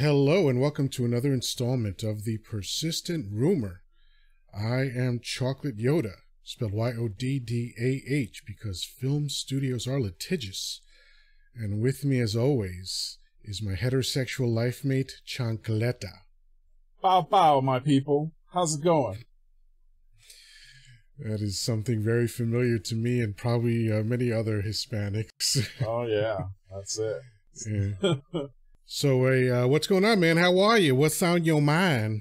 Hello and welcome to another installment of The Persistent Rumor. I am Chocolate Yoddah, spelled Y-O-D-D-A-H, because film studios are litigious. And with me, as always, is my heterosexual life mate, Chancleta. Bow bow, my people. How's it going? That is something very familiar to me and probably many other Hispanics. Oh, yeah. That's it. Yeah. So, what's going on, man? How are you? What's on your mind?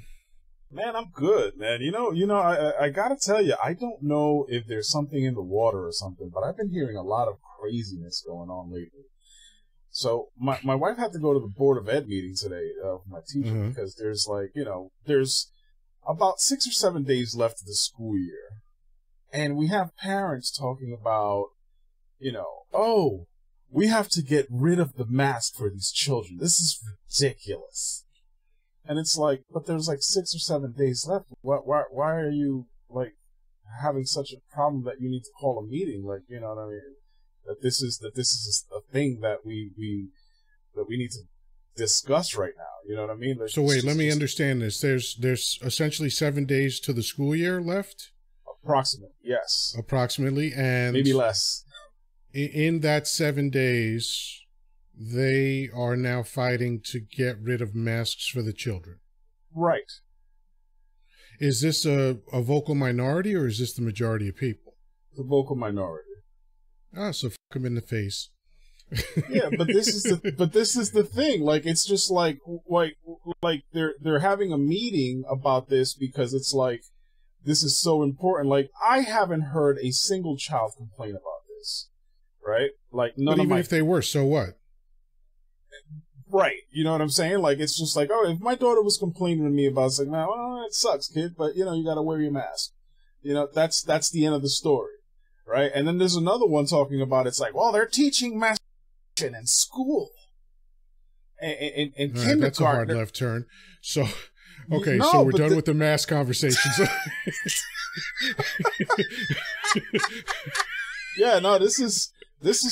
Man, I'm good, man. I gotta tell you, I don't know if there's something in the water or something, but I've been hearing a lot of craziness going on lately. So, my wife had to go to the Board of Ed meeting today for my teacher because there's there's about 6 or 7 days left of the school year. And we have parents talking about, oh, we have to get rid of the mask for these children. This is ridiculous. And it's like, but there's 6 or 7 days left. Why are you having such a problem that you need to call a meeting? You know what I mean? That this is a thing that we need to discuss right now. You know what I mean? So wait, let me understand this. There's essentially 7 days to the school year left? Approximately, yes. Approximately, and maybe less. In that 7 days, they are now fighting to get rid of masks for the children. Right. Is this a vocal minority, or is this the majority of people? The vocal minority. Ah, so fuck them in the face. Yeah, but this is the thing. It's just they're having a meeting about this because it's this is so important. I haven't heard a single child complain about this. Right? But even if they were, so what? Right. You know what I'm saying? It's just oh, if my daughter was complaining to me about it, man, well, it sucks, kid, but you got to wear your mask. That's the end of the story. Right? And then there's another one talking about well, they're teaching mask in school. In kindergarten. That's a hard left turn. So, okay, no, so we're done with the mask conversations. Yeah, no, this is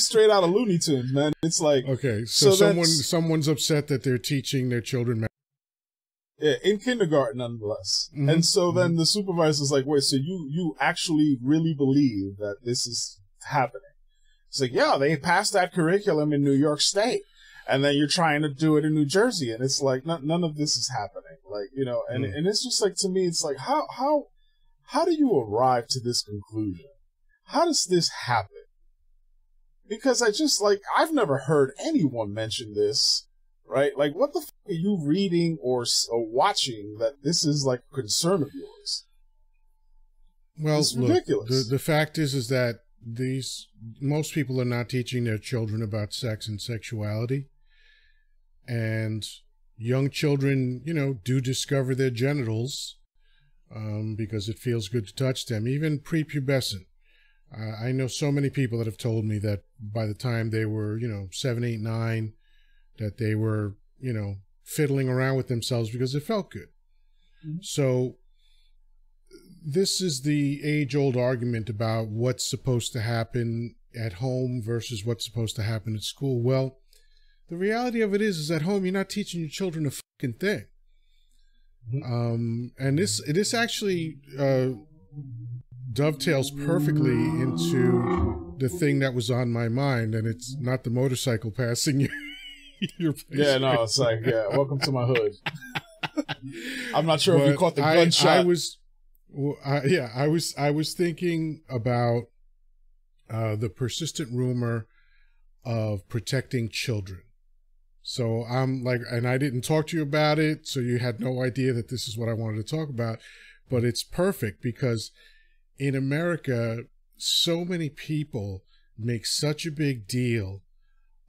straight out of Looney Tunes, man. It's okay, so someone's upset that they're teaching their children math. Yeah, in kindergarten, nonetheless. And so then the supervisor's wait, so you actually really believe that this is happening? It's yeah, they passed that curriculum in New York State, and then you're trying to do it in New Jersey, and it's none of this is happening. And it's just to me, it's how do you arrive to this conclusion? How does this happen? Because I've never heard anyone mention this, right? What the fuck are you reading or watching that this is a concern of yours? Well, it's ridiculous. Look, the fact is that most people are not teaching their children about sex and sexuality. And young children, do discover their genitals because it feels good to touch them, even prepubescent. I know so many people that have told me that by the time they were, 7, 8, 9, that they were, fiddling around with themselves because it felt good. So this is the age-old argument about what's supposed to happen at home versus what's supposed to happen at school. Well, the reality of it is at home, you're not teaching your children a fucking thing. And this actually dovetails perfectly into the thing that was on my mind, and it's not the motorcycle passing your place. Yeah, no, it's welcome to my hood. I'm not sure if you caught the gunshot. I was thinking about the persistent rumor of protecting children. So I'm and I didn't talk to you about it, so you had no idea that this is what I wanted to talk about, but it's perfect because in America, so many people make such a big deal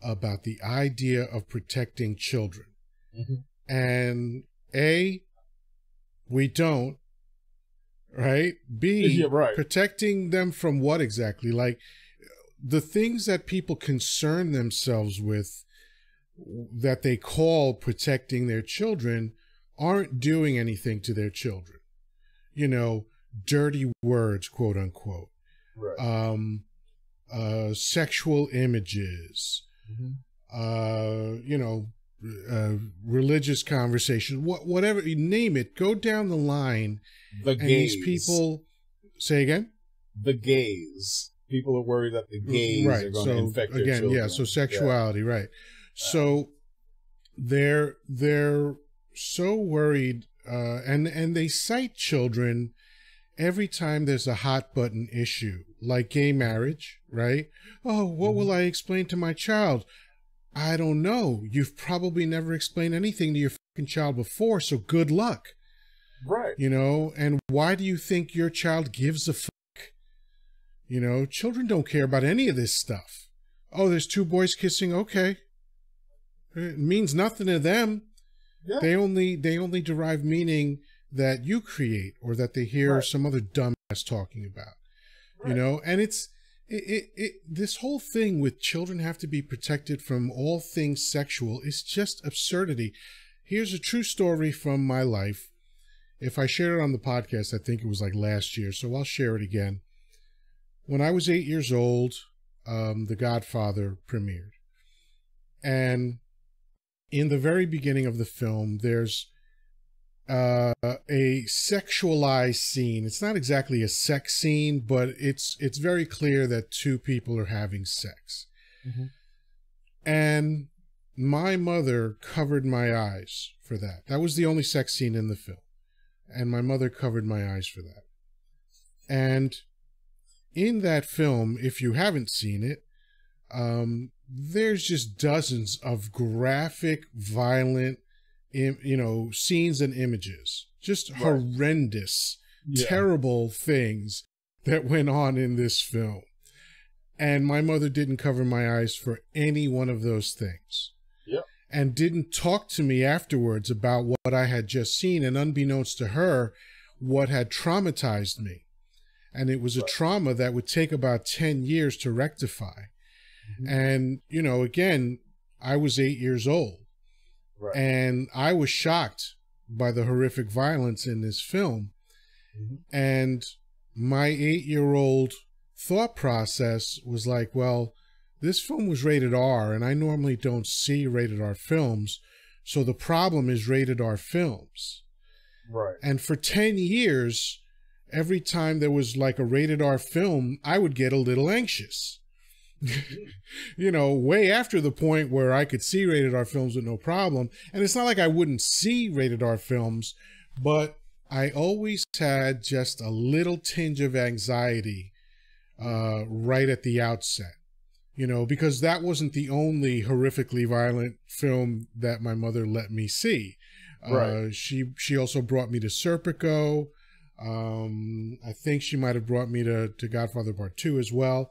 about the idea of protecting children. And A, we don't, right? B, yeah, right. Protecting them from what exactly? The things that people concern themselves with that they call protecting their children aren't doing anything to their children. Dirty words, quote unquote. Right. Sexual images, religious conversation, whatever you name it, go down the line. The gays. These people, say again? The gays. People are worried that the gays are going to infect their children. Yeah, so sexuality, right. So they're so worried, and they cite children every time there's a hot button issue, like gay marriage, right? Oh, what will I explain to my child? I don't know. You've probably never explained anything to your fucking child before, so good luck. Right. You know, and why do you think your child gives a fuck? You know, children don't care about any of this stuff. Oh, there's two boys kissing. Okay. It means nothing to them. Yeah. They only derive meaning that you create or that they hear some other dumbass talking about. Right. You know, and it's this whole thing with children have to be protected from all things sexual is just absurdity. Here's a true story from my life. If I shared it on the podcast, I think it was like last year, so I'll share it again. When I was 8 years old, The Godfather premiered. And in the very beginning of the film, there's a sexualized scene. It's not exactly a sex scene, but it's very clear that two people are having sex. Mm-hmm. And my mother covered my eyes for that. That was the only sex scene in the film. And my mother covered my eyes for that. And in that film, if you haven't seen it, there's just dozens of graphic, violent, scenes and images. Just horrendous, terrible things that went on in this film. And my mother didn't cover my eyes for any one of those things. Yep. And didn't talk to me afterwards about what I had just seen, and unbeknownst to her, what had traumatized me. And it was a trauma that would take about 10 years to rectify. Mm-hmm. And, again, I was 8 years old. Right. And I was shocked by the horrific violence in this film. Mm-hmm. And my 8-year-old thought process was like, well, this film was rated R, and I normally don't see rated R films. So the problem is rated R films. Right. And for 10 years, every time there was like a rated R film, I would get a little anxious. Way after the point where I could see rated R films with no problem. And it's not like I wouldn't see rated R films, but I always had just a little tinge of anxiety right at the outset. Because that wasn't the only horrifically violent film that my mother let me see. Right. She also brought me to Serpico. I think she might have brought me to Godfather Part 2 as well.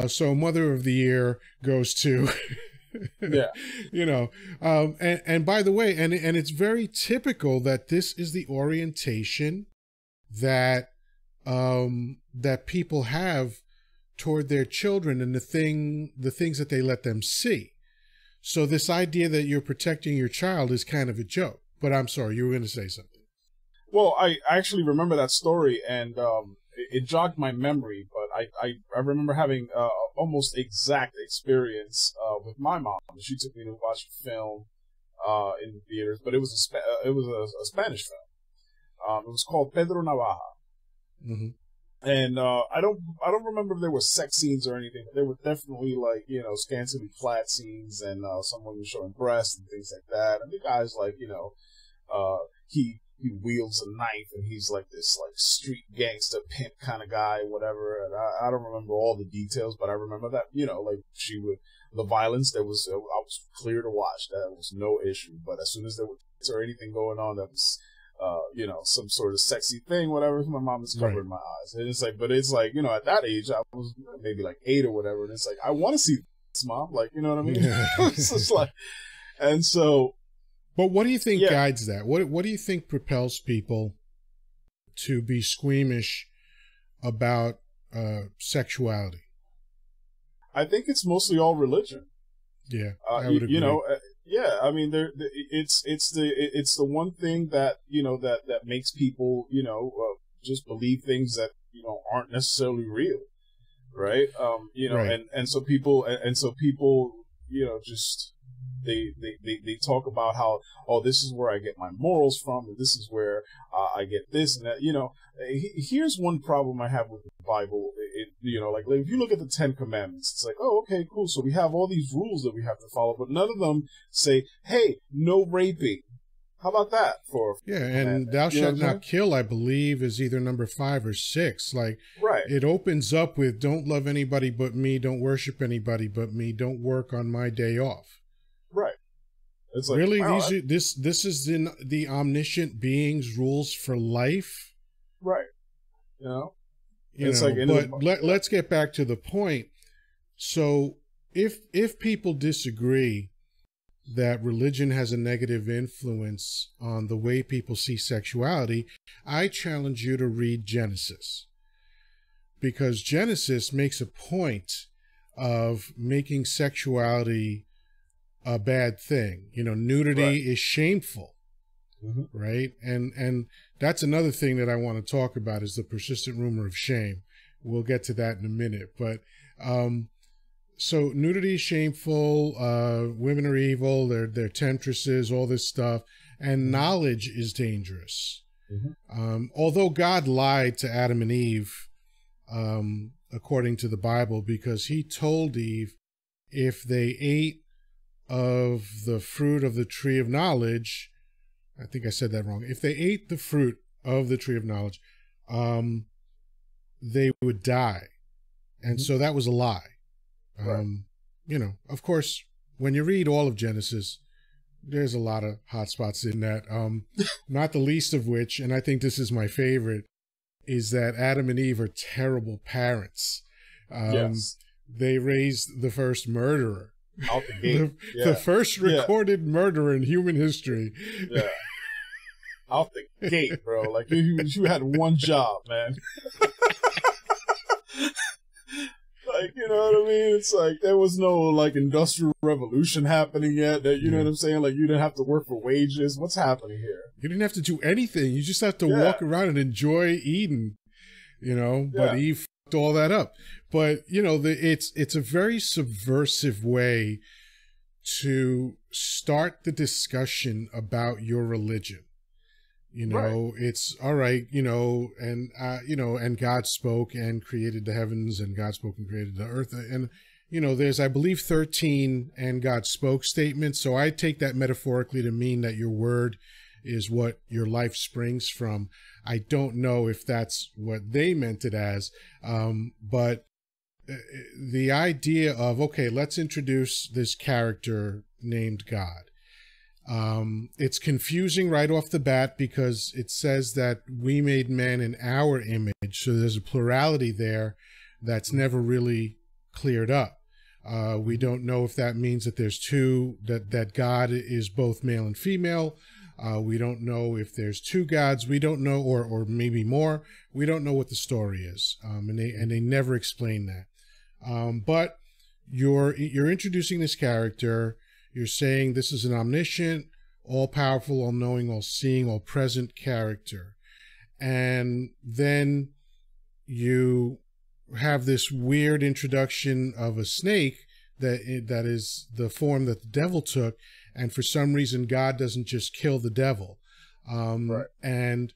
So Mother of the Year goes to, and by the way, and it's very typical that this is the orientation that, that people have toward their children and the things that they let them see. So this idea that you're protecting your child is kind of a joke, but I'm sorry, you were going to say something. Well, I actually remember that story, and it jogged my memory, but I remember having almost exact experience with my mom. She took me to watch a film in theaters, but it was a Spanish film. It was called Pedro Navaja. Mm-hmm. And I don't remember if there were sex scenes or anything, but there were definitely scantily clad scenes and some women showing breasts and things like that. And the guy's he wields a knife and he's like this street gangster pimp kind of guy, whatever. And I don't remember all the details, but I remember that the violence I was clear to watch. That was no issue. But as soon as there was or anything going on that was some sort of sexy thing, whatever, my mom is covering my eyes. And it's at that age, I was maybe 8 or whatever, and it's I want to see this, Mom, you know what I mean? It's just and so. But what do you think guides that? What do you think propels people to be squeamish about sexuality? I think it's mostly all religion. Yeah, I would agree. Yeah, I mean, it's the one thing that that makes people just believe things that aren't necessarily real, right? Right. And so people just they talk about how, oh, this is where I get my morals from, and this is where I get this and that. You know, here's one problem I have with the Bible. You know, like if you look at the Ten Commandments, it's like, oh, okay, cool. So we have all these rules that we have to follow, but none of them say, hey, no raping. How about that for and thou shalt not kill, I believe, is either number 5 or 6. Like, right. It opens up with don't love anybody but me, don't worship anybody but me, don't work on my day off. Right. It's like, really, wow, this is in the omniscient being's rules for life. Right. You know? Let's get back to the point. So if people disagree that religion has a negative influence on the way people see sexuality, I challenge you to read Genesis. Because Genesis makes a point of making sexuality a bad thing. You know, nudity is shameful, right? And that's another thing that I want to talk about is the persistent rumor of shame. We'll get to that in a minute. But so nudity is shameful, women are evil, they're temptresses, all this stuff, and knowledge is dangerous. Although God lied to Adam and Eve, according to the Bible, because he told Eve if they ate of the fruit of the tree of knowledge, I think I said that wrong, if they ate the fruit of the tree of knowledge, they would die. And so that was a lie. You know, of course, when you read all of Genesis, there's a lot of hot spots in that, not the least of which, and I think this is my favorite, is that Adam and Eve are terrible parents. They raised the first murderer. Out the gate. The first recorded murderer in human history. Yeah. Out the gate, bro. Like, you had one job, man. Like, you know what I mean? It's like there was no like industrial revolution happening yet. That you know what I'm saying? Like you didn't have to work for wages. What's happening here? You didn't have to do anything. You just have to walk around and enjoy Eden. You know, but Eve fucked all that up. But you know, it's a very subversive way to start the discussion about your religion. You know, it's all right, you know, and God spoke and created the heavens, and God spoke and created the earth. And, you know, there's, I believe, 13 and God spoke statements. So I take that metaphorically to mean that your word is what your life springs from. I don't know if that's what they meant it as, but the idea of, okay, let's introduce this character named God. It's confusing right off the bat because it says that we made man in our image. So there's a plurality there that's never really cleared up. We don't know if that means that there's two, that God is both male and female. We don't know if there's two gods. We don't know, or maybe more. We don't know what the story is. And they never explain that. But you're introducing this character. You're saying this is an omniscient, all-powerful, all-knowing, all-seeing, all-present character. And then you have this weird introduction of a snake that is the form that the devil took, and for some reason God doesn't just kill the devil. And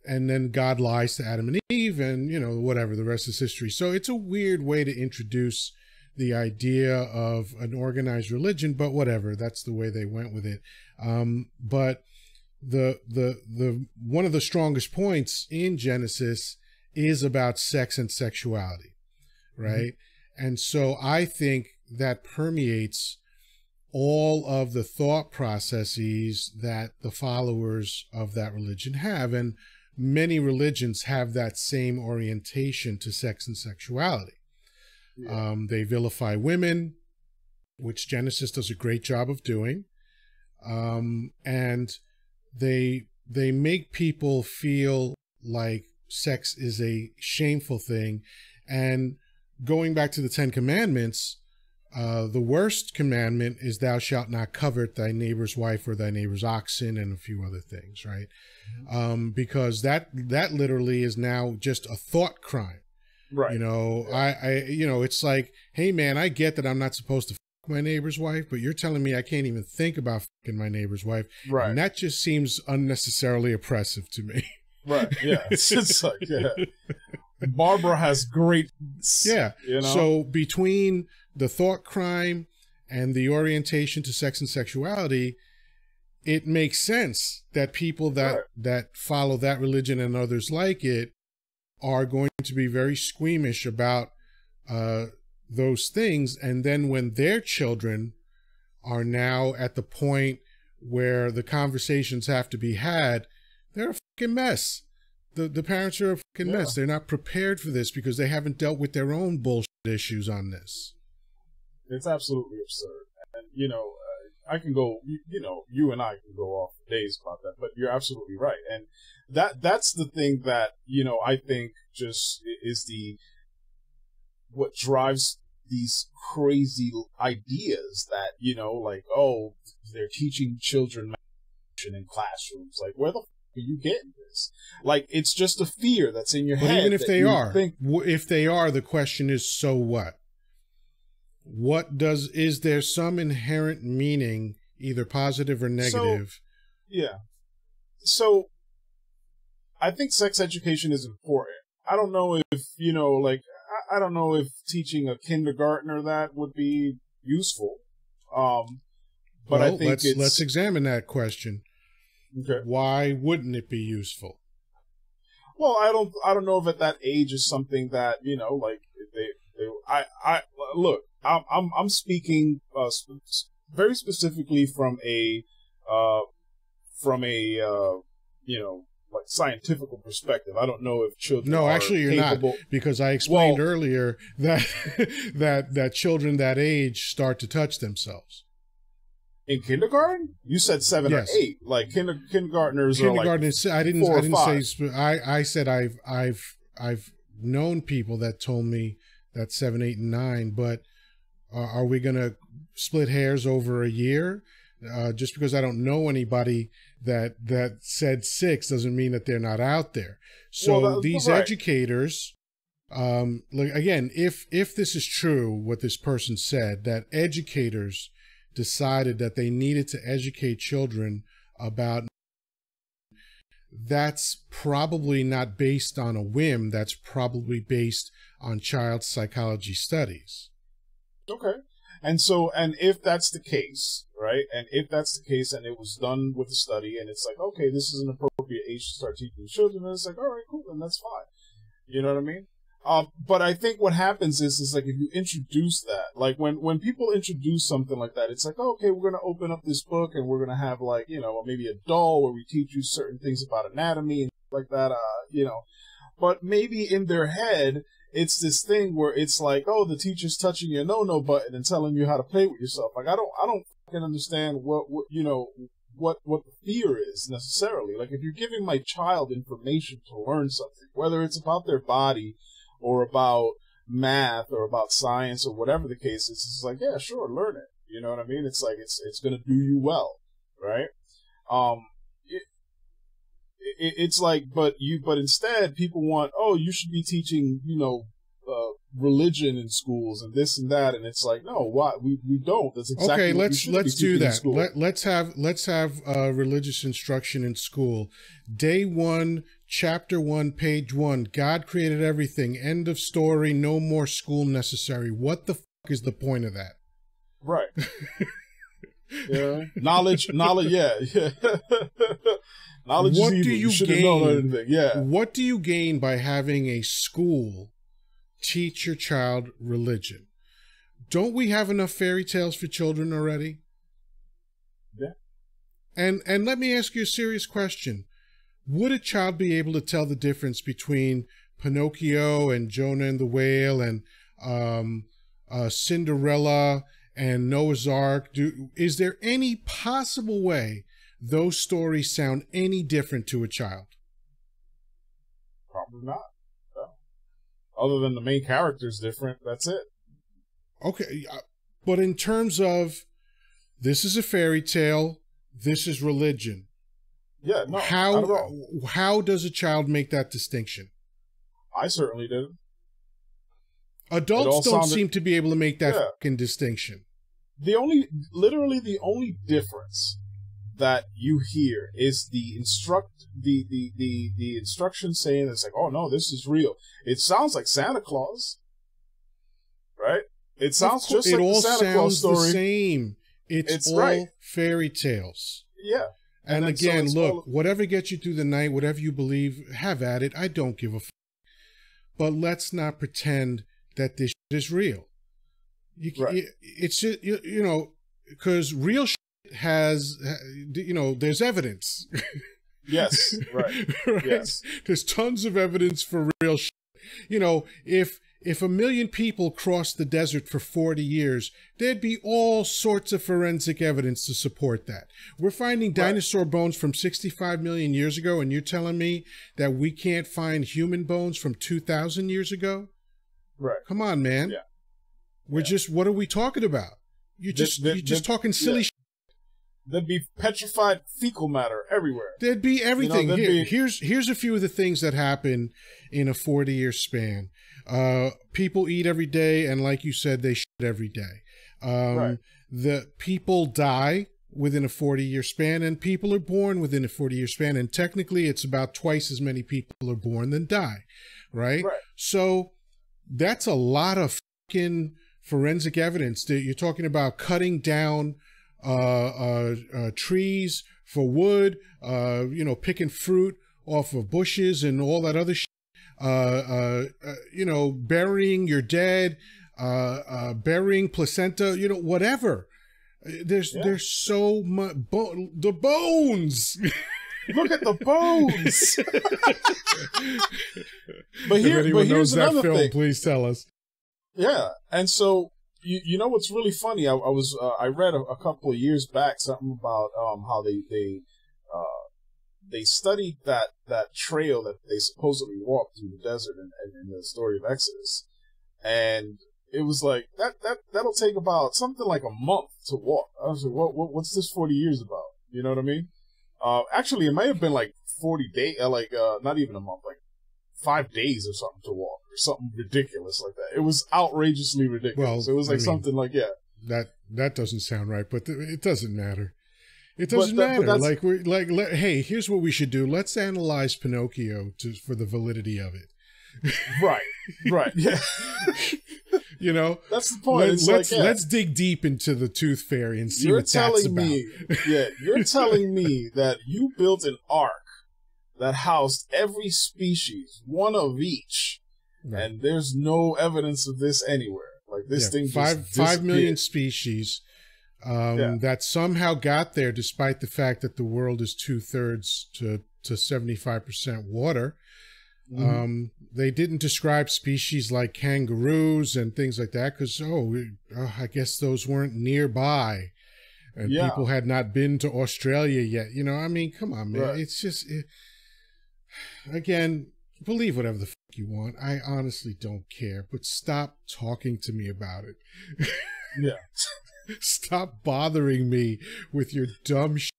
then God lies to Adam and Eve, and, you know, whatever, the rest is history. So it's a weird way to introduce the idea of an organized religion, but whatever, that's the way they went with it. But the one of the strongest points in Genesis is about sex and sexuality, right? And so I think that permeates all of the thought processes that the followers of that religion have, and many religions have that same orientation to sex and sexuality. They vilify women, which Genesis does a great job of doing. And they make people feel like sex is a shameful thing. And going back to the 10 Commandments, the worst commandment is thou shalt not covet thy neighbor's wife or thy neighbor's oxen, and a few other things, right? Because that literally is now just a thought crime. Right. You know, I you know, it's like, hey man, I get that I'm not supposed to my neighbor's wife, but you're telling me I can't even think about fucking my neighbor's wife. Right. And that just seems unnecessarily oppressive to me. Right. Yeah. It's like, yeah. Barbara has great. Yeah. You know? So between the thought crime and the orientation to sex and sexuality, it makes sense that people that follow that religion and others like it are going to be very squeamish about those things. And then when their children are now at the point where the conversations have to be had, they're a fucking mess. The parents are a fucking mess. They're not prepared for this because they haven't dealt with their own bullshit issues on this. It's absolutely absurd. And, you know, I can go, you know, you and I can go off for days about that, but you're absolutely right. And that's the thing that, you know, I think just is what drives these crazy ideas that, you know, like, oh, they're teaching children in classrooms. Like, where the are you getting this? Like, it's just a fear that's in your head. But even if they are, if they are, the question is, so what? Is there some inherent meaning, either positive or negative? So I think sex education is important. I don't know if, you know, like, I don't know if teaching a kindergartner that would be useful. But I think let's examine that question. Okay. Why wouldn't it be useful? Well, I don't know if at that age is something that, you know, like I look, I'm speaking very specifically from a you know, like scientific perspective. I don't know if children No, are actually you're capable. not, because I explained earlier that that children that age start to touch themselves. In kindergarten? You said 7 yes. or 8. Like kindergartners are like I didn't 4 or 5. say. I said I've known people that told me that 7, 8, and 9. But are we gonna split hairs over a year? Just because I don't know anybody that said 6 doesn't mean that they're not out there. So these educators, like, again, if this is true, what this person said, that educators decided that they needed to educate children about, that's probably not based on a whim. That's probably based on child psychology studies. Okay. And if that's the case, right? And if that's the case and it was done with a study and it's like, okay, this is an appropriate age to start teaching children, and it's like, all right, cool, then that's fine. You know what I mean? But I think what happens is like, if you introduce that, like when people introduce something like that, it's like, oh, okay, we're going to open up this book and we're going to have, like, you know, maybe a doll where we teach you certain things about anatomy and like that, you know, but maybe in their head, it's this thing where it's like, oh, the teacher's touching your no-no button and telling you how to play with yourself. Like, I don't fucking understand what you know, what the fear is necessarily. Like, if you're giving my child information to learn something, whether it's about their body or about math or about science or whatever the case is, it's like, yeah, sure, learn it. You know what I mean? It's like, it's going to do you well, right? It's like, but instead people want, oh, you should be teaching, you know, religion in schools and this and that, and it's like, no, why we don't. That's exactly okay. Let's do that. Let's have religious instruction in school. Day 1, chapter 1, page 1. God created everything. End of story. No more school necessary. What the fuck is the point of that? Right. Yeah. Knowledge. Yeah. Knowledge what is do evil. you gain? Yeah. What do you gain by having a school teach your child religion? Don't we have enough fairy tales for children already? Yeah. And let me ask you a serious question. Would a child be able to tell the difference between Pinocchio and Jonah and the Whale and Cinderella and Noah's Ark? Is there any possible way those stories sound any different to a child? Probably not. No. Other than the main character's different, that's it. Okay, but in terms of, this is a fairy tale, this is religion. Yeah, no, not at all. How does a child make that distinction? I certainly did. Adults don't seem to be able to make that fucking distinction. literally the only difference that you hear is the instruction saying it's like, oh no, this is real. It sounds like Santa Claus, right? It sounds just like the Santa Claus story. It all sounds the same. It's all right. Fairy tales. Yeah. And again, look, whatever gets you through the night, whatever you believe, have at it. I don't give a f. But let's not pretend that this shit is real. It's just, you know, because real shit has, you know, there's evidence. Yes, right. Yes. There's tons of evidence for real shit. You know, if 1 million people crossed the desert for 40 years, there'd be all sorts of forensic evidence to support that. We're finding dinosaur bones from 65 million years ago, and you're telling me that we can't find human bones from 2,000 years ago? Right. Come on, man. Yeah. We're just, what are we talking about? You're just talking silly shit. There'd be petrified fecal matter everywhere. There'd be everything. You know, here's a few of the things that happen in a 40-year span. People eat every day, and like you said, they shit every day. The people die within a 40-year span, and people are born within a 40-year span, and technically it's about twice as many people are born than die, right? So that's a lot of fucking forensic evidence. You're talking about cutting down trees for wood, you know, picking fruit off of bushes and all that other shit. You know, burying your dead, burying placenta, you know, whatever. There's so much, the bones. Look at the bones. But here's another film, thing. Please tell us. Yeah, and so you know what's really funny? I read a couple of years back something about how they studied that trail that they supposedly walked through the desert in the story of Exodus, and it was like that'll take about something like a month to walk. I was like, what's this 40 years about? You know what I mean? Actually, it might have been like 40 days, not even a month, like 5 days or something to walk, or something ridiculous like that. It was outrageously ridiculous. Well, so it was like something like that doesn't sound right, but it doesn't matter. It doesn't matter. Like hey, here's what we should do. Let's analyze Pinocchio for the validity of it. Right. Yeah. You know, that's the point. Let's dig deep into the Tooth Fairy and see what that's about. You're telling me that you built an ark that housed every species, one of each, and there's no evidence of this anywhere. Like this thing just 5 million species that somehow got there, despite the fact that the world is 2/3 to 75% water. They didn't describe species like kangaroos and things like that because, I guess those weren't nearby. And people had not been to Australia yet. You know, I mean, come on, man. It's just, again, believe whatever the fuck you want. I honestly don't care. But stop talking to me about it. Stop bothering me with your dumb shit.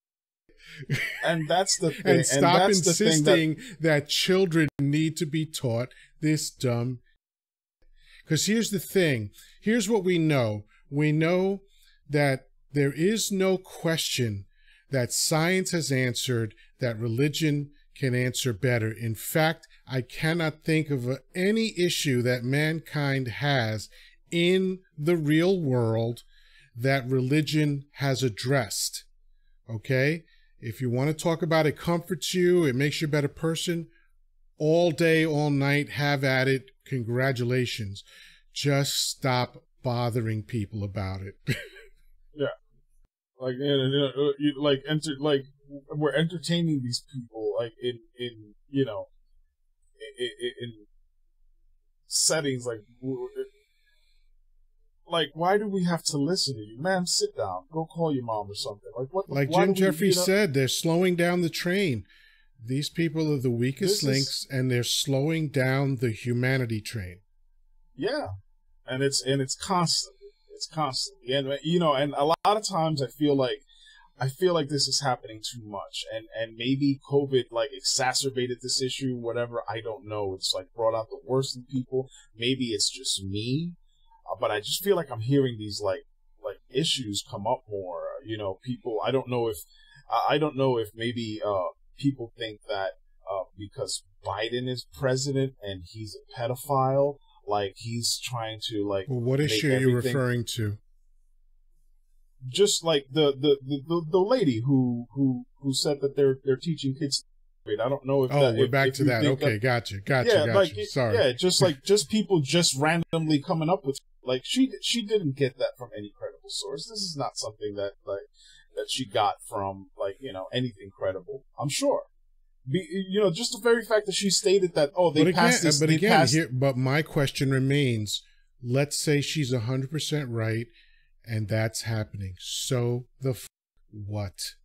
And that's the thing. And stop insisting that children need to be taught this dumb. Because here's the thing. Here's what we know. We know that there is no question that science has answered that religion can answer better. In fact, I cannot think of any issue that mankind has in the real world that religion has addressed. Okay? If you want to talk about it comforts you, it makes you a better person, all day, all night, have at it. Congratulations. Just stop bothering people about it. Like, we're entertaining these people, like in settings like, why do we have to listen to you? Ma'am, sit down. Go call your mom or something. Like what? Like Jim Jeffries said, they're slowing down the train. These people are the weakest links, and they're slowing down the humanity train. Yeah, and it's constant. It's constantly, and and a lot of times I feel like this is happening too much, and maybe COVID exacerbated this issue. Whatever, I don't know. It's brought out the worst in people. Maybe it's just me. But I just feel like I'm hearing these issues come up more. You know, people. I don't know if maybe people think that because Biden is president and he's a pedophile, like he's trying to like. Well, what issue are you referring to? Just like the lady who said that they're teaching kids. I don't know if we're back to that. Okay, gotcha. Like sorry. Yeah, just people just randomly coming up with like she didn't get that from any credible source. This is not something that she got from like anything credible. I'm sure. Just the very fact that she stated that they passed this. But again, but my question remains. Let's say she's 100% right, and that's happening. So what?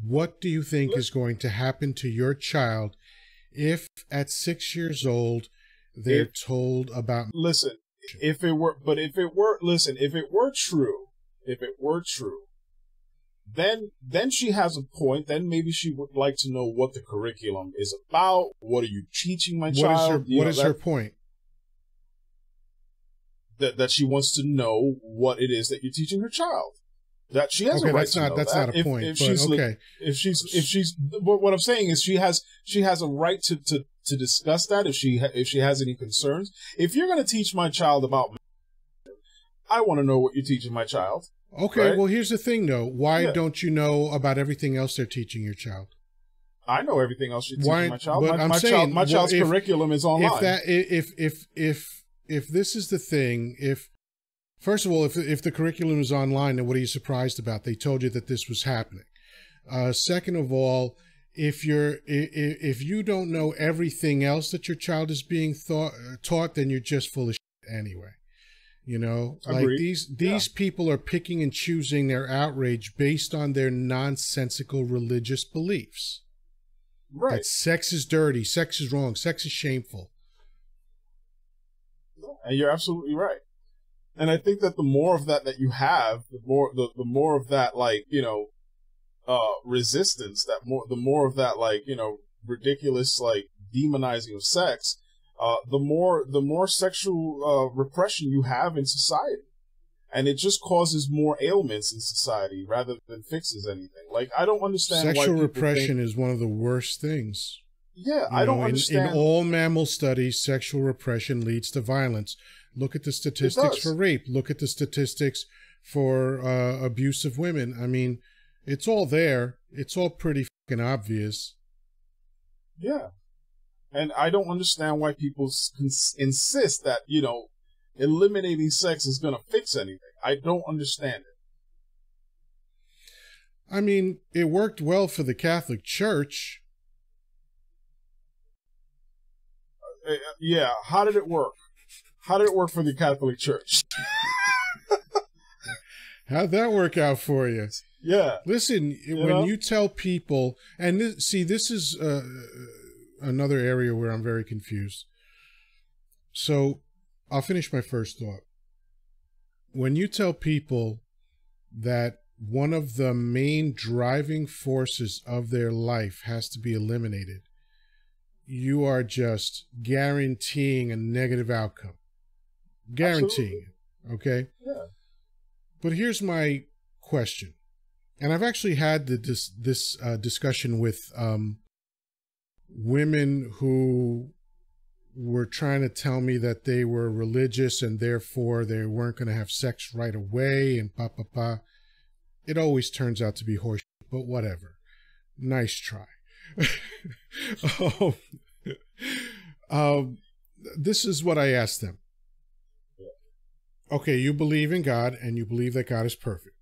What do you think is going to happen to your child if at 6 years old they're told about? Listen, if it were true, then she has a point. Then maybe she would like to know what the curriculum is about. What are you teaching my child? What is her point? That she wants to know what it is that you're teaching her child. That she has a right to know that's that. Not a point. If she's what I'm saying is she has a right to discuss that if she has any concerns. If you're going to teach my child about, I want to know what you're teaching my child. Okay, right? Well, here's the thing though. Why don't you know about everything else they're teaching your child? I know everything else you're teaching my child. But My child's curriculum is online. If this is the thing, first of all, if the curriculum is online, then what are you surprised about? They told you that this was happening. Second of all, if you don't know everything else that your child is being taught, then you're just full of shit anyway. Like these people are picking and choosing their outrage based on their nonsensical religious beliefs. Right. That sex is dirty, sex is wrong, sex is shameful. And you're absolutely right. And I think that the more of that you have, the more of that resistance, the more of that ridiculous demonizing of sex, the more sexual repression you have in society, and it just causes more ailments in society rather than fixes anything. Like I don't understand sexual why repression is one of the worst things. Yeah, I don't understand. In all mammal studies, sexual repression leads to violence. Look at the statistics for rape. Look at the statistics for abuse of women. I mean, it's all there. It's all pretty fucking obvious. Yeah. And I don't understand why people insist that, eliminating sex is going to fix anything. I don't understand it. I mean, it worked well for the Catholic Church. Yeah, how did it work? How did it work for the Catholic Church? How'd that work out for you? Yeah. Listen, when you tell people, and this is another area where I'm very confused. So I'll finish my first thought. When you tell people that one of the main driving forces of their life has to be eliminated, you are just guaranteeing a negative outcome. Guaranteeing it. Okay? Yeah. But here's my question. And I've actually had this discussion with women who were trying to tell me that they were religious and therefore they weren't going to have sex right away and It always turns out to be horseshit, but whatever. Nice try. This is what I asked them. Okay, you believe in God and you believe that God is perfect.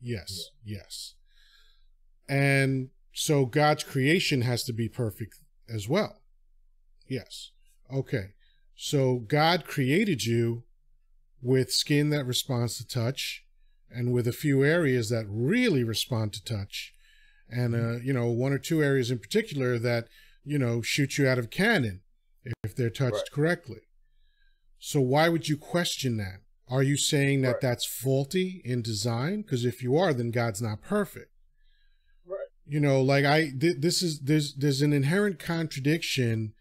Yes, yes. And so God's creation has to be perfect as well. Yes. Okay. So God created you with skin that responds to touch and with a few areas that really respond to touch. And, one or two areas in particular that, shoot you out of cannon if they're touched correctly. So why would you question that? Are you saying that that's faulty in design? Because if you are, then God's not perfect. Right. There's an inherent contradiction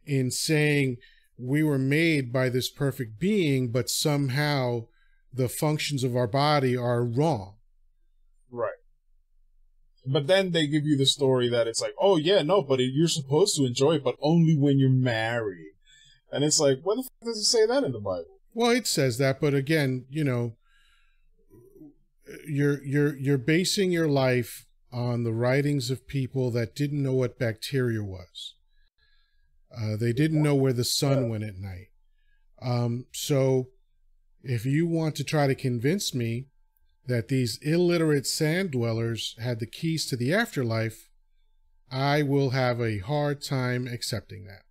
in saying we were made by this perfect being, but somehow the functions of our body are wrong. Right. But then they give you the story that it's like, oh yeah, no, but you're supposed to enjoy it, but only when you're married. And it's like, where the fuck does it say that in the Bible? Well, it says that, but again, you know, you're basing your life on the writings of people that didn't know what bacteria was. They didn't know where the sun went at night. So if you want to try to convince me that these illiterate sand dwellers had the keys to the afterlife, I will have a hard time accepting that.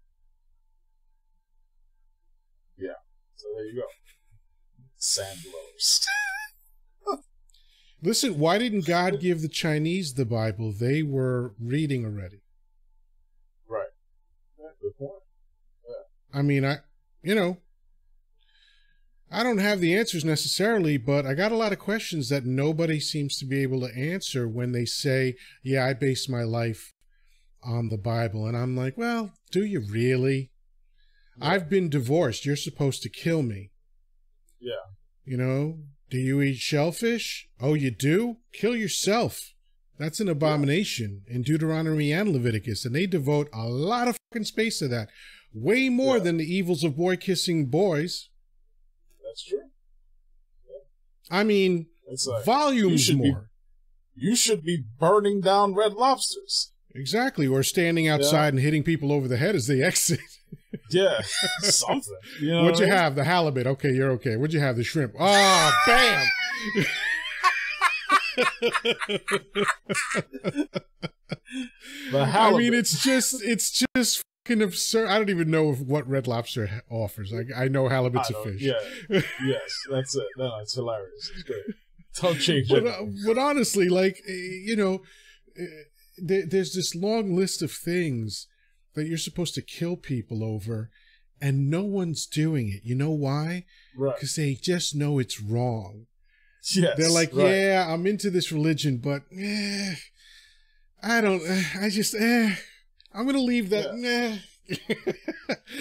Yeah. So there you go. Sand dwellers. Listen, why didn't God give the Chinese the Bible? They were reading already. Right. Yeah, good point. Yeah. I mean, I don't have the answers necessarily, but I got a lot of questions that nobody seems to be able to answer when they say, yeah, I base my life on the Bible. And I'm like, well, do you really? Yeah. I've been divorced. You're supposed to kill me. Yeah. You know, do you eat shellfish? Oh, you do? Kill yourself. That's an abomination in Deuteronomy and Leviticus. And they devote a lot of fucking space to that. Way more than the evils of boy kissing boys. That's true. Yeah. I mean, like, volumes more. You should be burning down Red Lobsters. Exactly, or standing outside and hitting people over the head as they exit. Yeah, something. You know What'd you have? The halibut. Okay, you're okay. What'd you have? The shrimp. Oh, bam! The halibut. I mean, it's just fucking absurd. I don't even know what Red Lobster offers. I know halibut's a fish. Yeah, yes, that's it. No, it's hilarious. It's great. Don't change it. But honestly, like, you know, there's this long list of things that you're supposed to kill people over, and no one's doing it. You know why? Right. Because they just know it's wrong. Yes. They're like, right. yeah, I'm into this religion, but I'm going to leave that.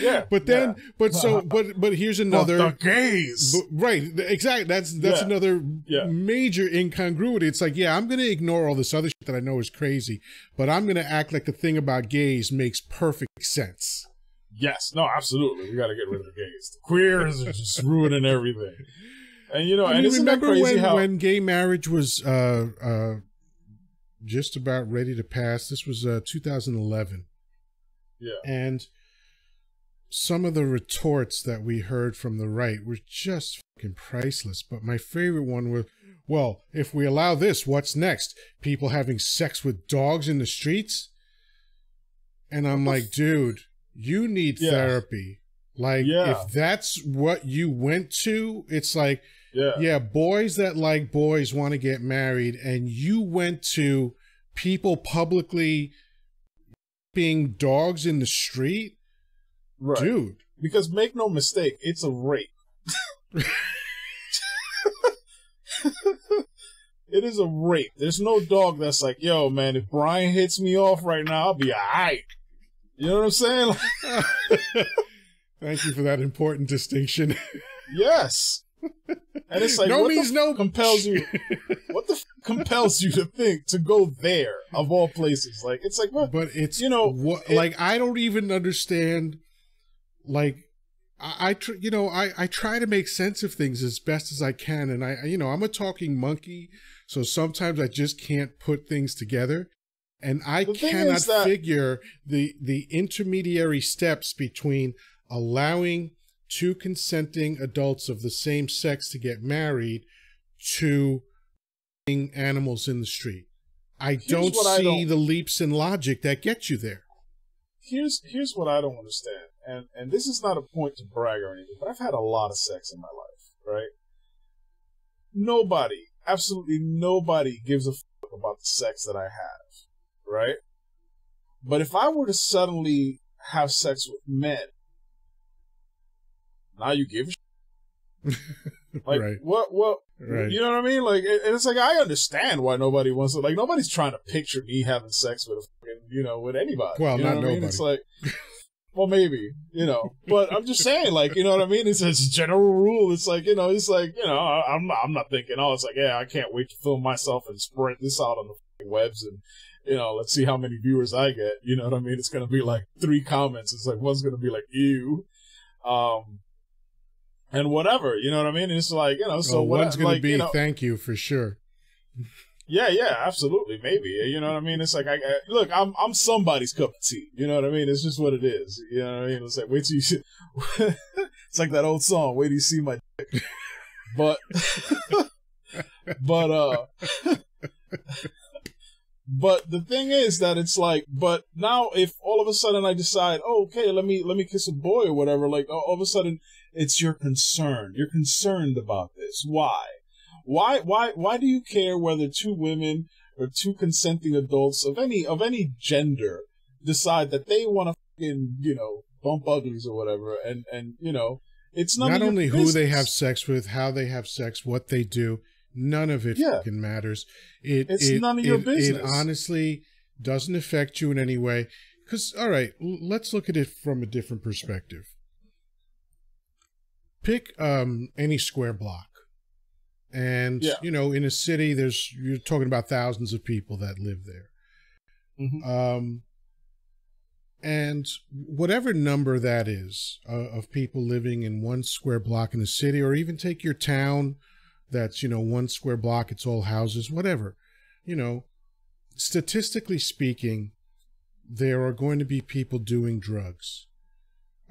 Yeah. But then, but here's another. The gays. Right. Exactly. That's another major incongruity. It's like, yeah, I'm going to ignore all this other shit that I know is crazy, but I'm going to act like the thing about gays makes perfect sense. Yes. No, absolutely. We got to get rid of the gays. The queers are just ruining everything. And, you know, I mean, isn't that crazy when gay marriage was just about ready to pass? This was 2011. Yeah. And some of the retorts that we heard from the right were just fucking priceless. But my favorite one was, well, if we allow this, what's next? People having sex with dogs in the streets? And I'm like, dude, you need therapy. Like, if that's what you went to, it's like, boys that like boys want to get married, and you went to people publicly being dogs in the street, right. Dude. Because make no mistake, it's a rape. It is a rape. There's no dog that's like, yo, man, if Brian hits me off right now, I'll be all right. You know what I'm saying? Thank you for that important distinction. Yes. And it's like, no what means no compels you? What the compels you to think to go there of all places? Like, it's like, what? But it's, you know, like, I don't even understand. Like, I try to make sense of things as best as I can, and I'm a talking monkey, so sometimes I just can't put things together, and I cannot figure the intermediary steps between allowing two consenting adults of the same sex to get married to animals in the street. I don't see the leaps in logic that get you there. Here's what I don't understand, and this is not a point to brag or anything, but I've had a lot of sex in my life, right? Nobody, absolutely nobody gives a fuck about the sex that I have, right? But if I were to suddenly have sex with men, now you give a shit. Like, right. What, right. You know what I mean? Like, and it's like, I understand why nobody wants to, like, nobody's trying to picture me having sex with with anybody. Well, you know not what nobody. I mean? It's like, Well, maybe, you know, but I'm just saying, like, you know what I mean? It's a general rule. It's like, you know, I'm not thinking, oh, it's like, yeah, I can't wait to film myself and spread this out on the webs and, you know, let's see how many viewers I get. You know what I mean? It's going to be like 3 comments. It's like, one's going to be like, ew. And whatever, you know what I mean? It's like, you know, so one's going to be, you know, thank you for sure. Yeah, absolutely, maybe. You know what I mean? It's like, look, I'm somebody's cup of tea. You know what I mean? It's just what it is. You know what I mean? It's like, wait till you see. It's like that old song, wait till you see my dick. But the thing is that it's like, but now if all of a sudden I decide, oh, okay, let me kiss a boy or whatever, like all of a sudden it's your concern. You're concerned about this. Why? Why do you care whether 2 women or 2 consenting adults of any gender decide that they want to fucking, you know, bump uglies or whatever, and you know, it's not only who they have sex with, how they have sex, what they do, none of it fucking matters. It's none of your business. It honestly doesn't affect you in any way. Because, all right, let's look at it from a different perspective. Pick any square block. And, you know, in a city, you're talking about thousands of people that live there. Mm-hmm. And whatever number that is of people living in 1 square block in a city, or even take your town that's, you know, 1 square block, it's all houses, whatever, you know, statistically speaking, there are going to be people doing drugs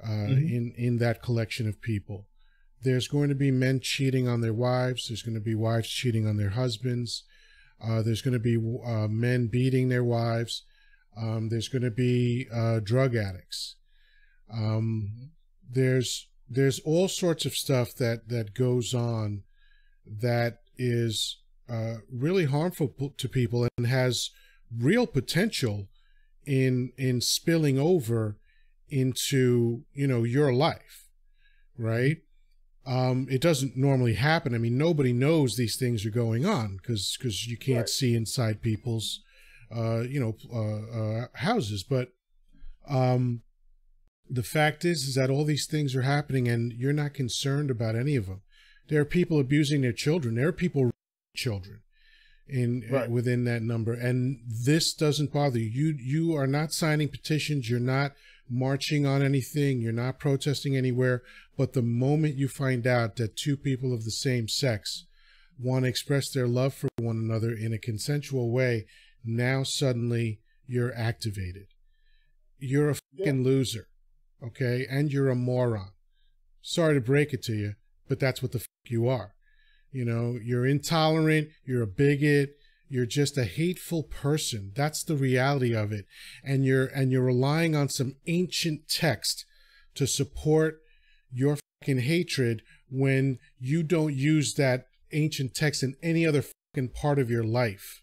in that collection of people. There's going to be men cheating on their wives. There's going to be wives cheating on their husbands. There's going to be men beating their wives. There's going to be drug addicts. There's all sorts of stuff that goes on that is really harmful to people and has real potential in spilling over into, you know, your life, right? It doesn't normally happen. I mean, nobody knows these things are going on because you can't see inside people's, houses. But the fact is that all these things are happening and you're not concerned about any of them. There are people abusing their children. There are people children within that number. And this doesn't bother you. You are not signing petitions. You're not marching on anything. You're not protesting anywhere. But the moment you find out that 2 people of the same sex want to express their love for one another in a consensual way, now suddenly you're activated. You're a fucking loser, okay? And you're a moron. Sorry to break it to you, but that's what the fuck you are. You know, you're intolerant, you're a bigot, you're just a hateful person. That's the reality of it. And you're relying on some ancient text to support your fucking hatred when you don't use that ancient text in any other fucking part of your life.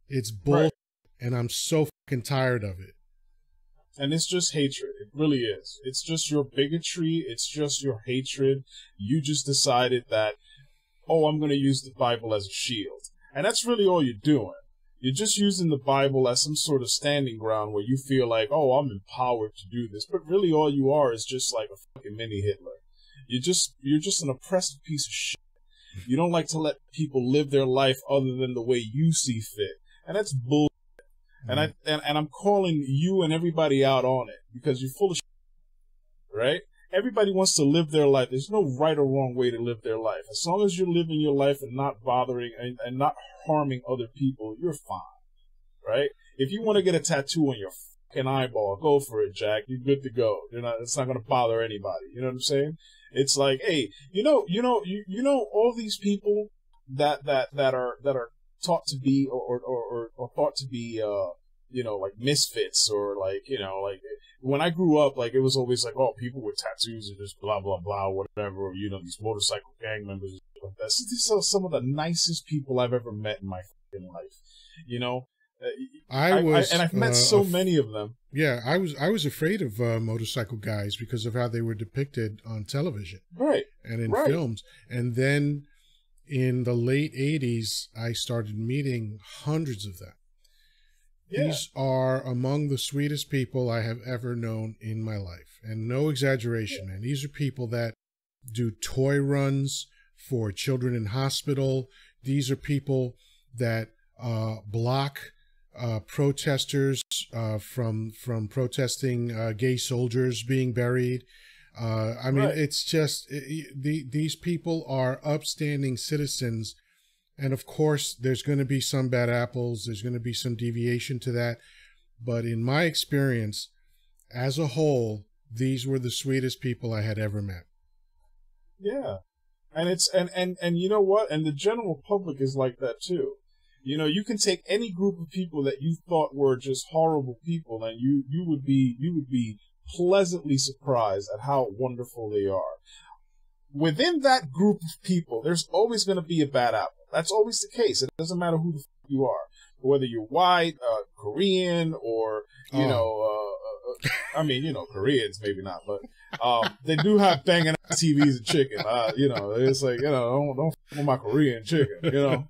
It's bullshit, and I'm so fucking tired of it. And it's just hatred. It really is. It's just your bigotry. It's just your hatred. You just decided that, oh, I'm going to use the Bible as a shield. And that's really all you're doing. You're just using the Bible as some sort of standing ground where you feel like, oh, I'm empowered to do this. But really all you are is just like a fucking mini Hitler. You're just an oppressive piece of shit. You don't like to let people live their life other than the way you see fit. And that's bullshit. And I'm calling you and everybody out on it because you're full of shit, right? Everybody wants to live their life. There's no right or wrong way to live their life. As long as you're living your life and not bothering and not harming other people, you're fine, right? If you want to get a tattoo on your fucking eyeball, go for it, Jack. You're good to go. It's not going to bother anybody. You know what I'm saying? It's like, hey, you know, all these people that are taught to be or thought to be like misfits or like when I grew up, like it was always like, oh, people with tattoos are just blah blah blah whatever, or these motorcycle gang members like that. These are some of the nicest people I've ever met in my fucking life. I've met so many of them. Yeah, I was afraid of motorcycle guys because of how they were depicted on television, right, and in films. And then in the late 80s, I started meeting hundreds of them. Yeah. These are among the sweetest people I have ever known in my life. And no exaggeration, man. These are people that do toy runs for children in hospital. These are people that block protesters from protesting gay soldiers being buried. I mean, Right. it's just these people are upstanding citizens. And of course, there's going to be some bad apples. There's going to be some deviation to that. But in my experience, as a whole, these were the sweetest people I had ever met. Yeah. And it's and you know what? And the general public is like that too. You know, you can take any group of people that you thought were just horrible people, and you would be pleasantly surprised at how wonderful they are. Within that group of people, there's always going to be a bad apple. That's always the case. It doesn't matter who the f you are, whether you're white, Korean, or you know, I mean, you know, Koreans maybe not, but they do have banging TVs and chicken. You know, it's like, you know, don't f with my Korean chicken, you know.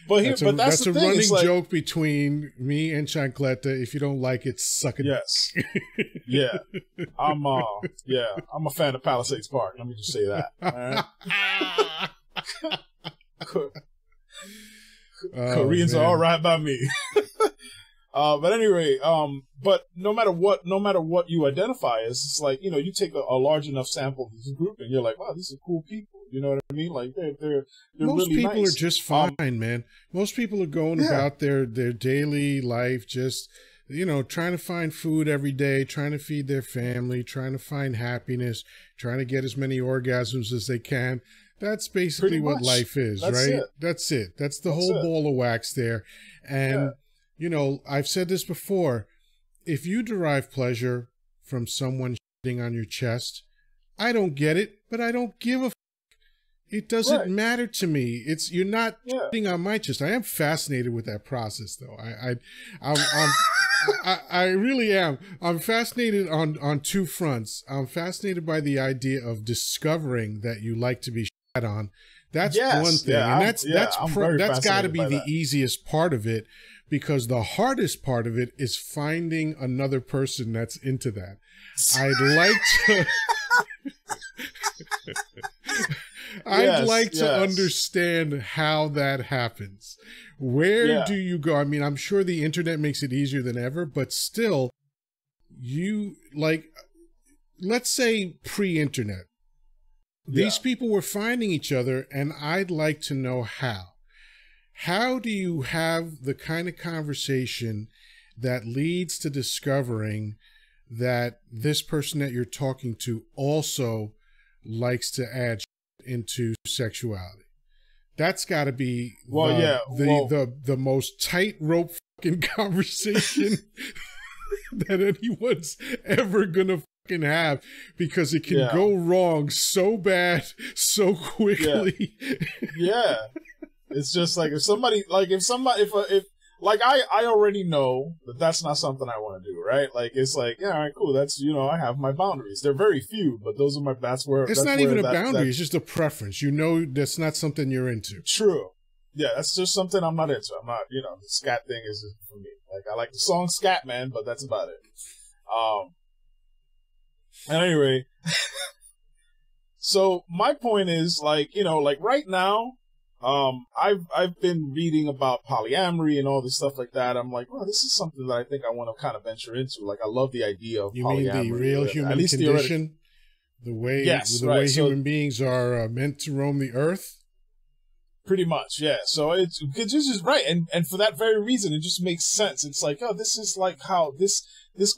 But here, that's the a thing. running It's like, joke between me and Chancleta. If you don't like it, suck it. Yes. Yeah. I'm a fan of Palisades Park. Let me just say that. All right? Koreans are all right by me. But anyway, but no matter what you identify as, it's like, you know, you take a large enough sample of this group and you're like, wow, these are cool people. You know what I mean? Like they're most really people nice. are just fine, man. Most people are going about their daily life, just, you know, trying to find food every day, trying to feed their family, trying to find happiness, trying to get as many orgasms as they can. That's basically what life is, right? That's it. That's the whole ball of wax there. And, you know, I've said this before. If you derive pleasure from someone shitting on your chest, I don't get it, but I don't give a f. It doesn't matter to me. You're not shitting on my chest. I am fascinated with that process, though. I really am. I'm fascinated on two fronts. I'm fascinated by the idea of discovering that you like to be shat on. That's one thing, and that's got to be the easiest part of it, because the hardest part of it is finding another person that's into that. I'd like to. I'd like to understand how that happens. Where do you go? I mean, I'm sure the internet makes it easier than ever, but still, let's say pre-internet, these people were finding each other, and I'd like to know how. How do you have the kind of conversation that leads to discovering that this person that you're talking to also likes to add into sexuality? That's got to be the most tightrope fucking conversation that anyone's ever gonna fucking have, because it can go wrong so bad so quickly. It's just like if I already know that that's not something I want to do, right? Like, it's like, yeah, all right, cool. That's, you know, I have my boundaries. They're very few, but those are it's not even a boundary. It's just a preference. You know, that's not something you're into. True. Yeah, that's just something I'm not into. I'm not, you know, the scat thing is for me. Like, I like the song Scat Man, but that's about it. And anyway, so my point is, like, you know, like right now, I've been reading about polyamory and all this stuff like that. I'm like, well, this is something that I think I want to kind of venture into. Like, I love the idea of polyamory. You mean the real human condition? The way human beings are meant to roam the earth? Pretty much, yeah. So it's just right, and for that very reason, it just makes sense. It's like, oh, this is like how this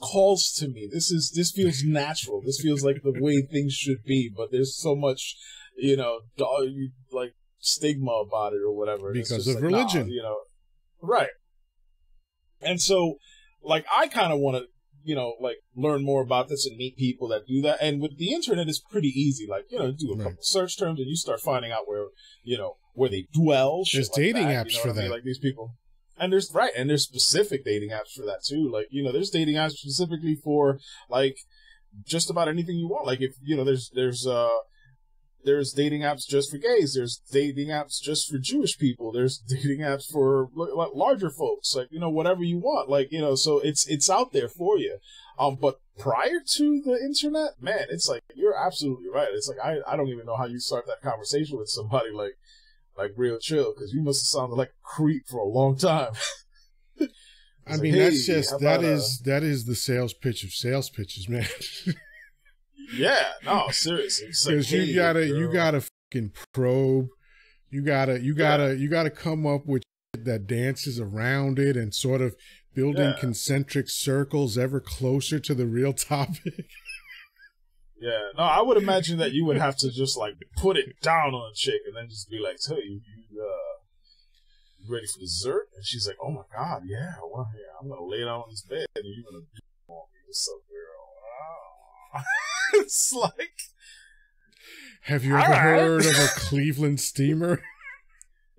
calls to me. This feels natural. This feels like the way things should be. But there's so much, you know, like stigma about it or whatever because of religion, you know, right? And so, like, I kind of want to, you know, like, learn more about this and meet people that do that. And with the internet, it's pretty easy. Like, you know, do a couple search terms and you start finding out where, you know, where they dwell. There's dating apps for that. Like, these people. And there's specific dating apps for that too. Like, you know, there's dating apps specifically for, like, just about anything you want. Like, if, you know, there's There's dating apps just for gays. There's dating apps just for Jewish people. There's dating apps for larger folks, like, you know, whatever you want. Like, you know, so it's out there for you. But prior to the internet, man, it's like, you're absolutely right. It's like, I don't even know how you start that conversation with somebody like real chill, because you must have sounded like a creep for a long time. I mean, hey, that's just, that is the sales pitch of sales pitches, man. Yeah, no, seriously. Because like, you gotta fucking probe. You gotta come up with shit that dances around it and sort of building concentric circles ever closer to the real topic. Yeah, no, I would imagine that you would have to just like put it down on a chick and then just be like, "So you ready for dessert?" And she's like, "Oh my god, yeah, well, yeah, I'm gonna lay down on this bed and you're gonna do it on me. What's up, girl?" Wow. It's like, have you ever heard of a Cleveland steamer?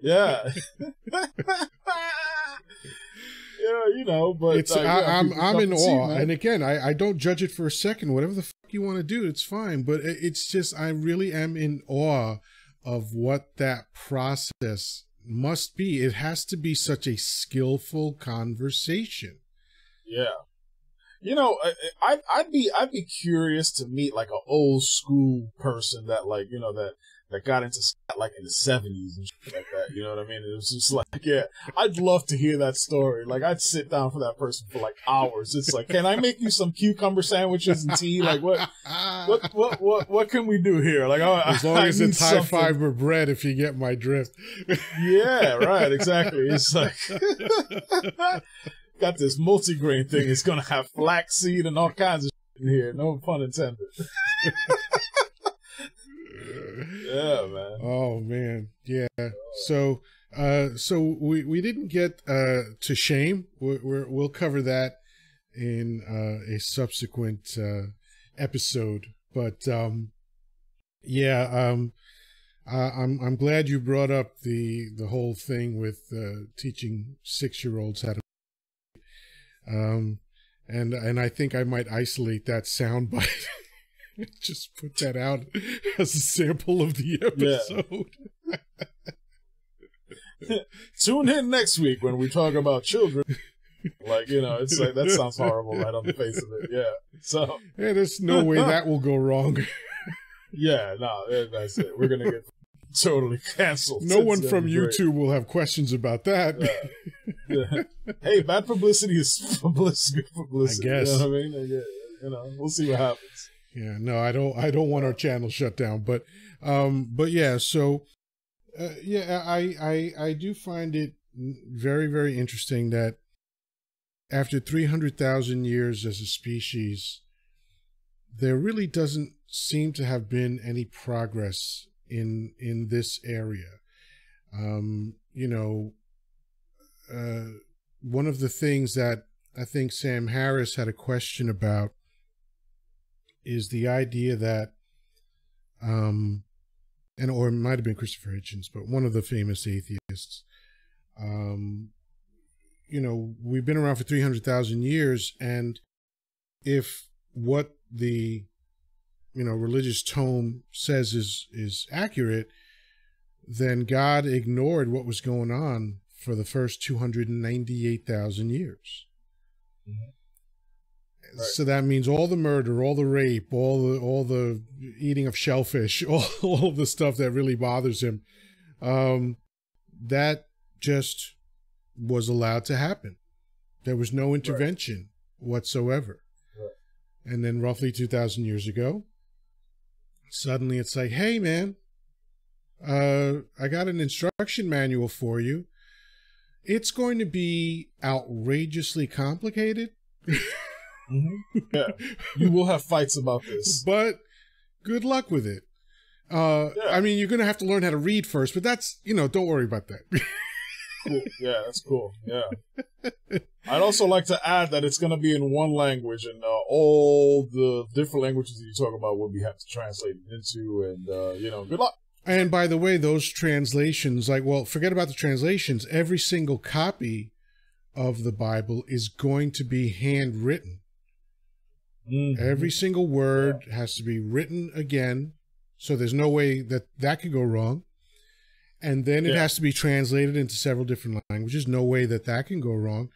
Yeah. Yeah, you know, but it's I'm in awe, and again, I don't judge it for a second. Whatever the fuck you want to do, it's fine. But it's just, I really am in awe of what that process must be. It has to be such a skillful conversation. Yeah. You know, I'd be curious to meet like an old school person that, like, you know, that got into scat like in the 70s and shit like that. You know what I mean? It was just like, yeah, I'd love to hear that story. Like, I'd sit down for that person for like hours. It's like, can I make you some cucumber sandwiches and tea? Like, what can we do here? Like, as long as it's high fiber bread, if you get my drift. Yeah, right, exactly. It's like, got this multi-grain thing. It's gonna have flaxseed and all kinds of shit in here. No pun intended. Yeah, man. Oh man, yeah. So we didn't get to shame. We'll cover that in a subsequent episode. But yeah, I'm glad you brought up the whole thing with teaching 6-year-olds how to. And I think I might isolate that soundbite. Just put that out as a sample of the episode. Yeah. Tune in next week when we talk about children. Like, you know, it's like, that sounds horrible right on the face of it. Yeah. So. Yeah, there's no way that will go wrong. Yeah, no, that's it. We're going to get totally canceled. No one from YouTube will have questions about that. Yeah. Hey, bad publicity is publicity. I guess. You know what I mean? Yeah, you know, we'll see what happens. Yeah, no, I don't want our channel shut down, but yeah, so yeah, I do find it very, very interesting that after 300,000 years as a species, there really doesn't seem to have been any progress in this area. You know, one of the things that I think Sam Harris had a question about is the idea that, or it might have been Christopher Hitchens, but one of the famous atheists, you know, we've been around for 300,000 years, and if what the, you know, religious tome says is accurate, then God ignored what was going on for the first 298,000 years. Mm-hmm. Right. So that means all the murder, all the rape, all the eating of shellfish, all of the stuff that really bothers him, that just was allowed to happen. There was no intervention whatsoever. Right. And then roughly 2,000 years ago, suddenly it's like, hey man, I got an instruction manual for you. It's going to be outrageously complicated. Mm-hmm. Yeah, you will have fights about this, but good luck with it. I mean, you're going to have to learn how to read first, but that's, you know, don't worry about that. Cool. Yeah, that's cool. Yeah. I'd also like to add that it's going to be in one language, and all the different languages that you talk about will be have to translate into, and you know, good luck. And by the way, those translations, like, well, forget about the translations. Every single copy of the Bible is going to be handwritten. Mm-hmm. Every single word has to be written again So there's no way that that could go wrong. And then it has to be translated into several different languages. No way that that can go wrong.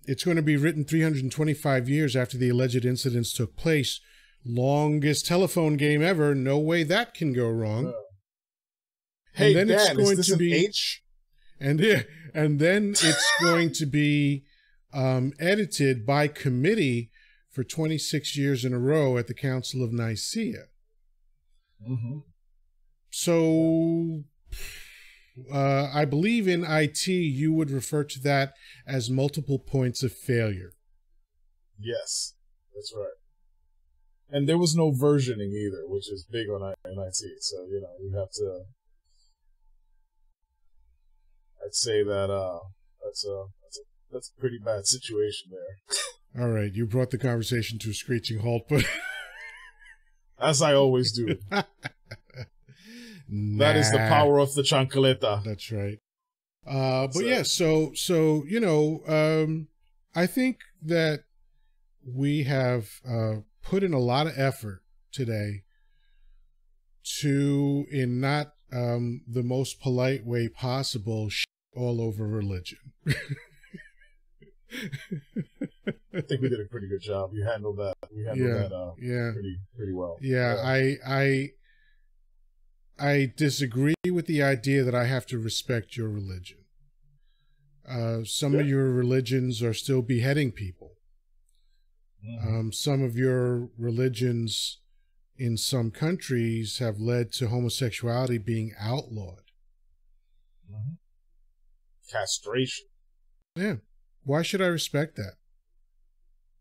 It's going to be written 325 years after the alleged incidents took place. Longest telephone game ever. No way that can go wrong. Hey, and then Dan, it's going is this to be an H? and then it's going to be edited by committee for 26 years in a row at the Council of Nicaea. Mm-hmm. So I believe in IT you would refer to that as multiple points of failure. Yes, that's right. And there was no versioning either, which is big on IT. So, you know, you have to. I'd say that that's a pretty bad situation there. All right, you brought the conversation to a screeching halt, but as I always do. That is the power of the chancleta. That's right. But yeah, so you know, I think that we have put in a lot of effort today to, in not the most polite way possible, all over religion. I think we did a pretty good job. You handled that. We handled that pretty well. Yeah, I disagree with the idea that I have to respect your religion. Some of your religions are still beheading people. Mm-hmm. Some of your religions in some countries have led to homosexuality being outlawed. Mm-hmm. Castration. Yeah. Why should I respect that?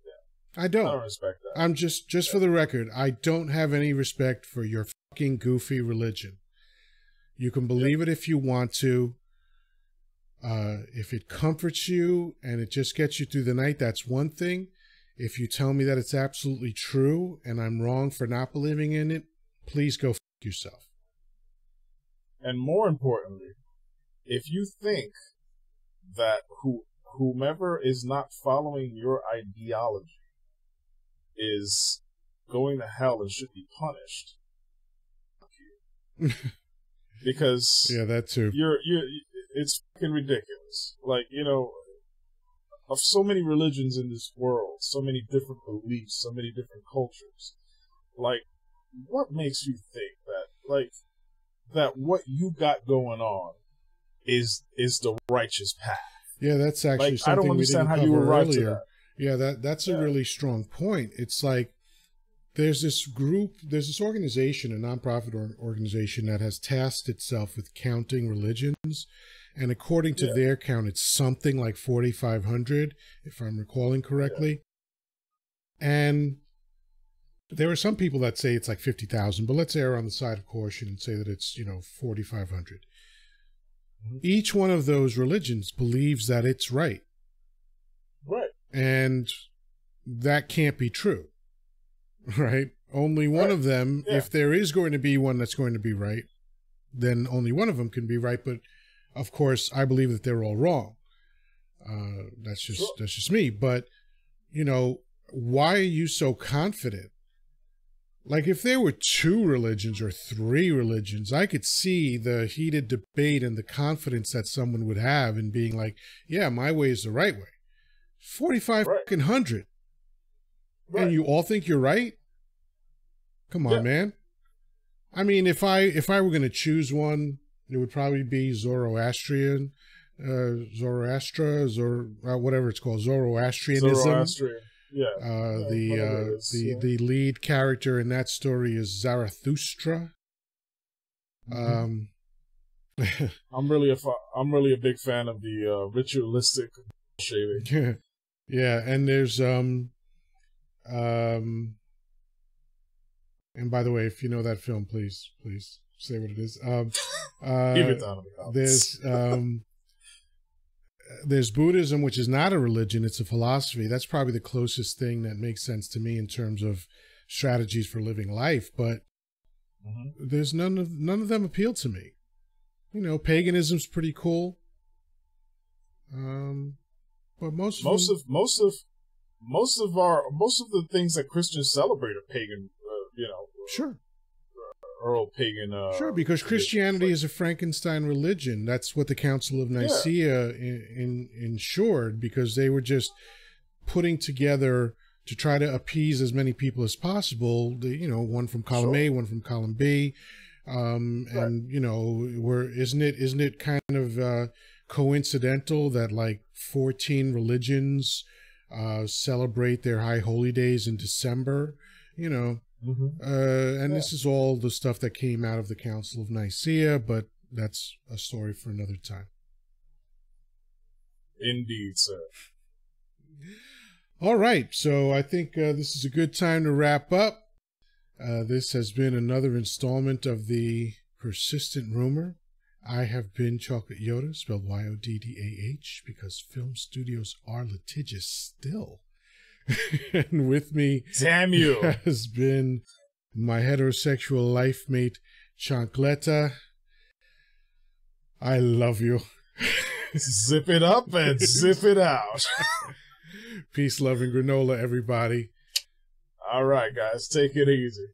Yeah. I don't respect that. I'm just for the record, I don't have any respect for your fucking goofy religion. You can believe it if you want to. If it comforts you and it just gets you through the night, that's one thing. If you tell me that it's absolutely true and I'm wrong for not believing in it, please go fuck yourself. And more importantly, if you think that whomever is not following your ideology is going to hell and should be punished, fuck you. Because that too. It's fucking ridiculous. Like, you know, of so many religions in this world, so many different beliefs, so many different cultures. Like, what makes you think that what you got going on is the righteous path? Yeah, that's actually something I don't understand how you arrived to that. Yeah, that's a really strong point. It's like there's this organization, a nonprofit organization that has tasked itself with counting religions. And according to their count, it's something like 4,500, if I'm recalling correctly. Yeah. And there are some people that say it's like 50,000, but let's err on the side of caution and say that it's, 4,500. Mm-hmm. Each one of those religions believes that it's right. Right. And that can't be true. Right? Only one of them, if there is going to be one that's going to be right, then only one of them can be right. But of course, I believe that they're all wrong. That's just me. But, why are you so confident? Like, if there were 2 religions or 3 religions, I could see the heated debate and the confidence that someone would have in being like, yeah, my way is the right way. 4,500. Right. And you all think you're right? Come on, man. I mean, if I were going to choose one, it would probably be Zoroastrian, whatever it's called, Zoroastrianism. Zoroastrian. Yeah. The lead character in that story is Zarathustra. Mm-hmm. I'm really a big fan of the ritualistic shaving. Yeah, and there's and by the way, if you know that film, please say what it is. Give it down in the comments. There's Buddhism, which is not a religion, it's a philosophy. That's probably the closest thing that makes sense to me in terms of strategies for living life, but there's none of them appeal to me. Paganism's pretty cool. But most of the things that Christians celebrate are pagan, Sure. Earl pagan. Sure, because Christianity is a Frankenstein religion. That's what the Council of Nicaea ensured, because they were just putting together to try to appease as many people as possible. One from column A, one from column B, and isn't it kind of coincidental that like 14 religions celebrate their high holy days in December? This is all the stuff that came out of the Council of Nicaea, but that's a story for another time. Indeed, sir. All right, so I think this is a good time to wrap up. This has been another installment of the Persistent Rumor. I have been Chocolate Yoddah, spelled Yoddah, because film studios are litigious still. And with me, damn you, has been my heterosexual life mate, Chancleta. I love you. Zip it up and zip it out. Peace, love, and granola, everybody. All right, guys, take it easy.